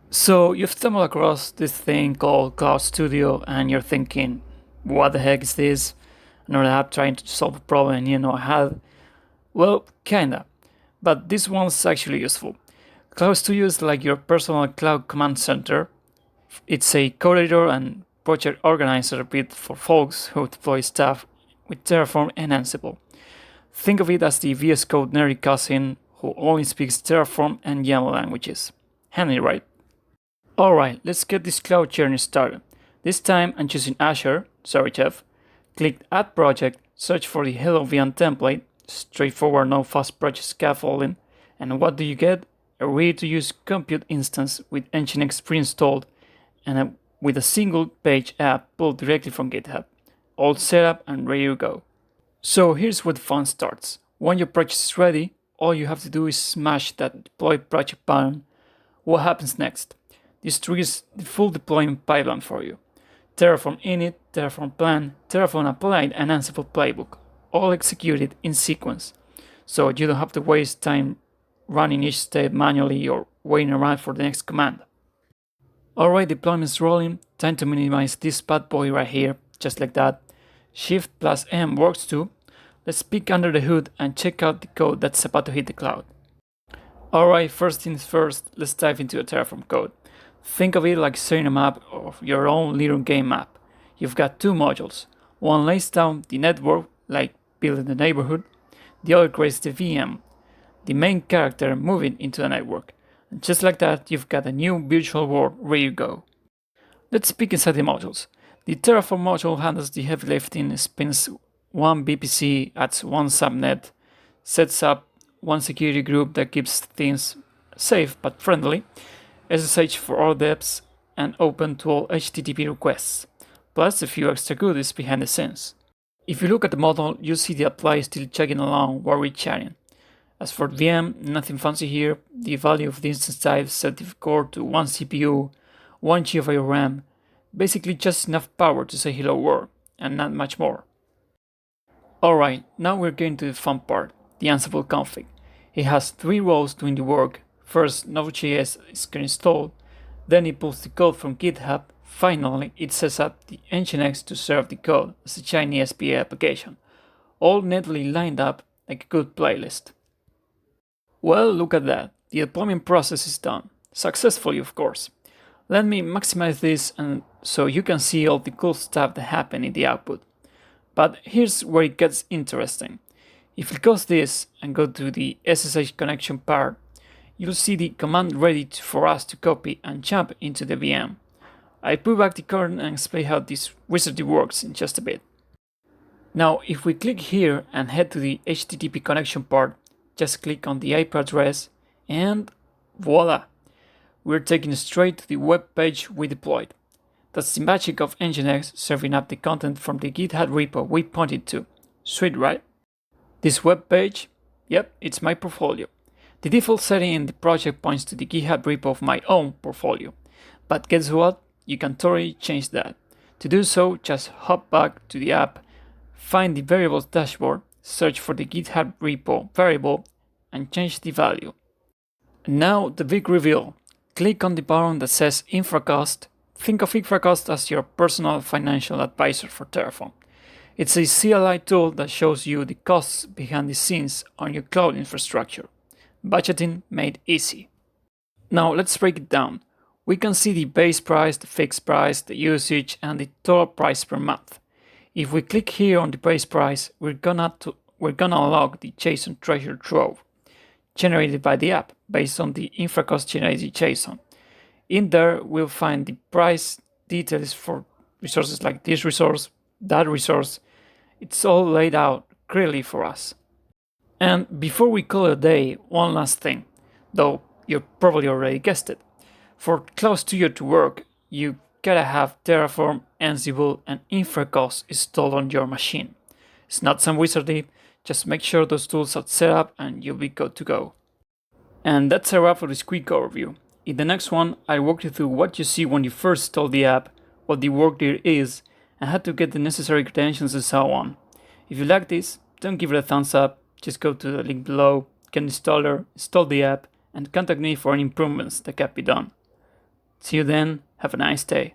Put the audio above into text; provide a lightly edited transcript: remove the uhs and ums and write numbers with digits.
So you've stumbled across this thing called CloudStudio and you're thinking, what the heck is this? Another app trying to solve a problem I had. Well, kinda. But this one's actually useful. CloudStudio is like your personal cloud command center. It's a code editor and project organizer built for folks who deploy stuff with Terraform and Ansible. Think of it as the VS Code nerdy cousin who only speaks Terraform and YAML languages. Handy, right? Alright, let's get this cloud journey started. This time I'm choosing Azure, sorry Jeff. Click Add Project, search for the Hello VM template, straightforward no fuss project scaffolding, and what do you get? A ready-to-use compute instance with Nginx pre-installed and with a single page app pulled directly from GitHub. All set up and ready to go. So here's where the fun starts. When your project is ready, all you have to do is smash that deploy project button. What happens next? This triggers the full deployment pipeline for you. Terraform init, Terraform plan, Terraform applied, and Ansible playbook, all executed in sequence. So you don't have to waste time running each step manually or waiting around for the next command. Alright, deployment's rolling. Time to minimize this bad boy right here, just like that. Shift plus M works too. Let's peek under the hood and check out the code that's about to hit the cloud. Alright, first things first, let's dive into the Terraform code. Think of it like setting a map of your own little game map. You've got two modules. One lays down the network, like building the neighborhood. The other creates the VM, the main character moving into the network. And just like that, you've got a new virtual world ready to go. Let's peek inside the modules. The Terraform module handles the heavy lifting, spins one VPC, adds one subnet, sets up one security group that keeps things safe but friendly, SSH for all depths, and open to all HTTP requests, plus a few extra goodies behind the scenes. If you look at the model, you'll see the apply is still chugging along while we're chatting. As for VM, nothing fancy here. The value of the instance type set the core to 1 CPU, 1 GB of RAM, basically just enough power to say hello world, and not much more. Alright, now we're getting to the fun part, the Ansible config. It has 3 roles doing the work. First, Node.js is installed, then it pulls the code from GitHub, finally it sets up the Nginx to serve the code as a shiny SPA application, all neatly lined up like a good playlist. Well, look at that, the deployment process is done, successfully of course. Let me maximize this and so you can see all the cool stuff that happened in the output. But here's where it gets interesting. If we close this and go to the SSH connection part, you'll see the command ready for us to copy and jump into the VM. I put back the curtain and explain how this wizardry works in just a bit. Now, if we click here and head to the HTTP connection part, just click on the IP address and voila! We're taken straight to the web page we deployed. That's the magic of Nginx serving up the content from the GitHub repo we pointed to. Sweet, right? This web page? Yep, it's my portfolio. The default setting in the project points to the GitHub repo of my own portfolio. But guess what? You can totally change that. To do so, just hop back to the app, find the variables dashboard, search for the GitHub repo variable, and change the value. And now the big reveal. Click on the button that says InfraCost. Think of InfraCost as your personal financial advisor for Terraform. It's a CLI tool that shows you the costs behind the scenes on your cloud infrastructure. Budgeting made easy. Now let's break it down. We can see the base price, the fixed price, the usage, and the total price per month. If we click here on the base price, we're gonna unlock the JSON treasure trove generated by the app based on the InfraCost generated JSON. In there, we'll find the price details for resources like this resource, that resource. It's all laid out clearly for us. And before we call it a day, one last thing, though you probably already guessed it. For CloudStudio to work, you gotta have Terraform, Ansible, and InfraCost installed on your machine. It's not some wizardry, just make sure those tools are set up and you'll be good to go. And that's a wrap for this quick overview. In the next one, I'll walk you through what you see when you first install the app, what the work there is, and how to get the necessary credentials and so on. If you like this, don't give it a thumbs up, just go to the link below, get an installer, install the app, and contact me for any improvements that can be done. See you then. Have a nice day.